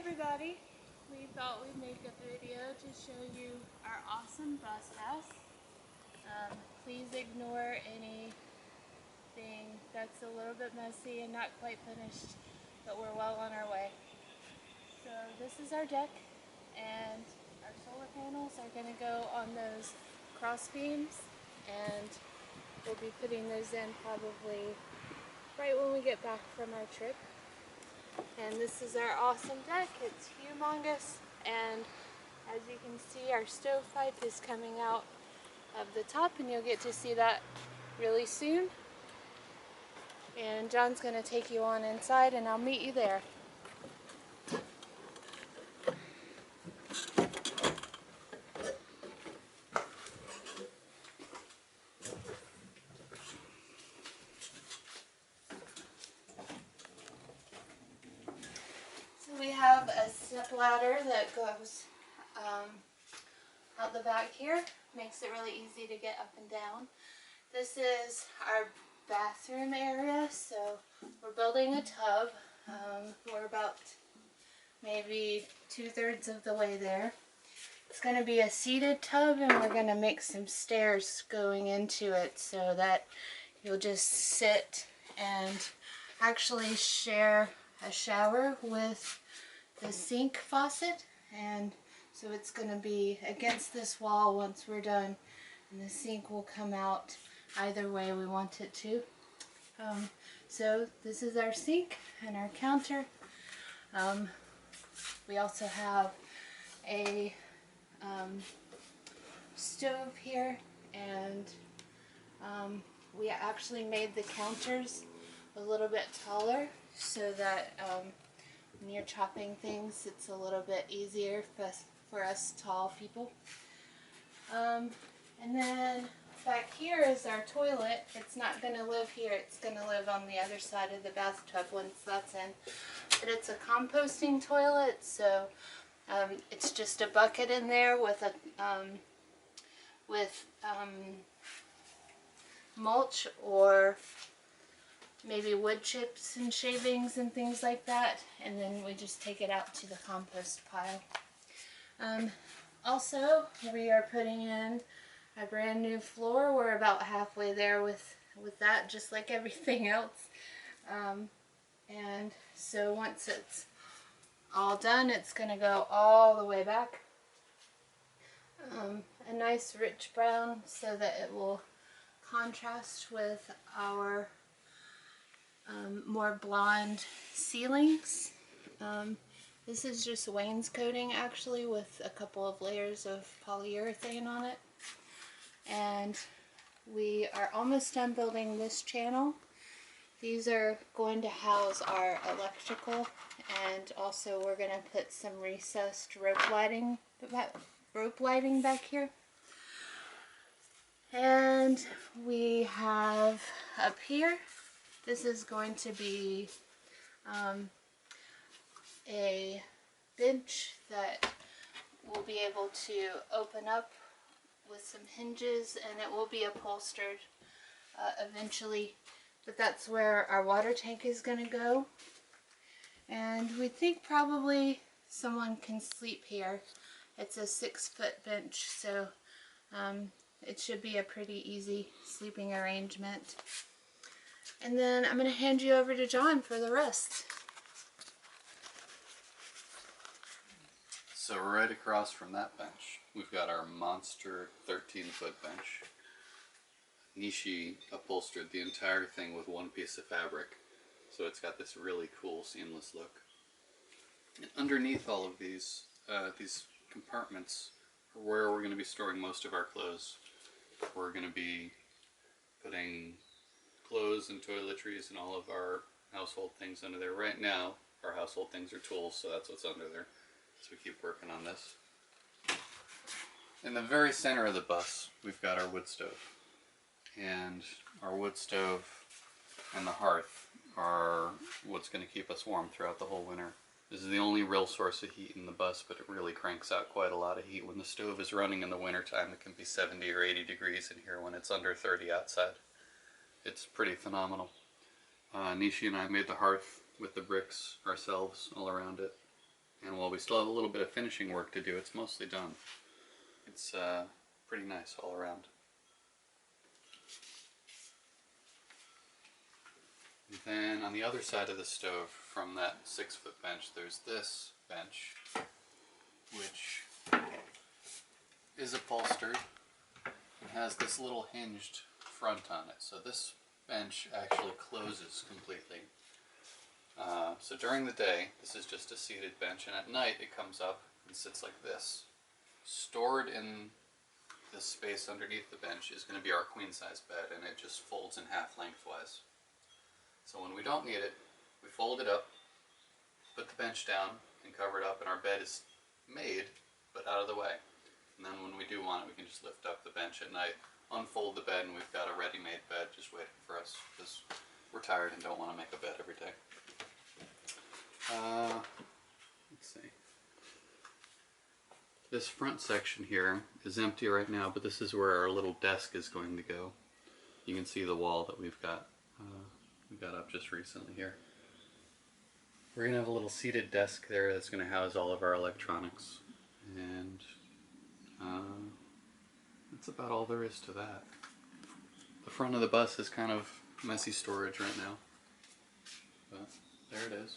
everybody, we thought we'd make a video to show you our awesome bus house. Please ignore anything that's a little bit messy and not quite finished, but we're well on our way. So this is our deck, and our solar panels are going to go on those cross beams, and we'll be putting those in probably right when we get back from our trip. And this is our awesome deck. It's humongous, and as you can see, our stovepipe is coming out of the top, and you'll get to see that really soon. And John's going to take you on inside, and I'll meet you there. So we have a step ladder that goes out the back here. Makes it really easy to get up and down. This is our bathroom area, so we're building a tub. We're about maybe 2/3 of the way there. It's going to be a seated tub, and we're going to make some stairs going into it so that you'll just sit and actually share a shower with the sink faucet. And so it's going to be against this wall once we're done, and the sink will come out either way we want it to. So this is our sink and our counter. We also have a stove here, and we actually made the counters a little bit taller so that when you're chopping things, it's a little bit easier for us tall people. And then back here is our toilet. It's not going to live here. It's going to live on the other side of the bathtub once that's in. But it's a composting toilet, so it's just a bucket in there with a mulch or maybe wood chips and shavings and things like that, and then we just take it out to the compost pile. Also, we are putting in a brand new floor. We're about halfway there with that, just like everything else. And so once it's all done, it's going to go all the way back. A nice rich brown so that it will contrast with our more blonde ceilings. This is just wainscoting actually with a couple of layers of polyurethane on it. And we are almost done building this channel. These are going to house our electrical, and also we're going to put some recessed rope lighting back here. And we have up here, this is going to be a bench that we'll be able to open up with some hinges, and it will be upholstered eventually. But that's where our water tank is going to go. And we think probably someone can sleep here. It's a 6-foot bench, so it should be a pretty easy sleeping arrangement. And then I'm going to hand you over to John for the rest. So right across from that bench, we've got our monster 13-foot bench. Nishi upholstered the entire thing with one piece of fabric, so it's got this really cool seamless look. And underneath all of these compartments are where we're going to be storing most of our clothes. We're going to be putting clothes and toiletries and all of our household things under there. Right now, our household things are tools, so that's what's under there. So we keep working on this. In the very center of the bus, we've got our wood stove. And our wood stove and the hearth are what's going to keep us warm throughout the whole winter. This is the only real source of heat in the bus, but it really cranks out quite a lot of heat. When the stove is running in the wintertime, it can be 70 or 80 degrees in here when it's under 30 outside. It's pretty phenomenal. Nishi and I made the hearth with the bricks ourselves all around it. And while we still have a little bit of finishing work to do, it's mostly done. It's pretty nice all around. And then on the other side of the stove from that 6-foot bench, there's this bench, which is upholstered and has this little hinged front on it. So this bench actually closes completely. So during the day, this is just a seated bench, and at night it comes up and sits like this. Stored in this space underneath the bench is going to be our queen size bed, and it just folds in half lengthwise. So when we don't need it, we fold it up, put the bench down, and cover it up, and our bed is made, but out of the way. And then when we do want it, we can just lift up the bench at night, unfold the bed, and we've got a ready-made bed just waiting for us, because we're tired and don't want to make a bed every day. Let's see. This front section here is empty right now, but this is where our little desk is going to go. You can see the wall that we've got up just recently here. We're going to have a little seated desk there that's going to house all of our electronics, and that's about all there is to that. The front of the bus is kind of messy storage right now, but there it is.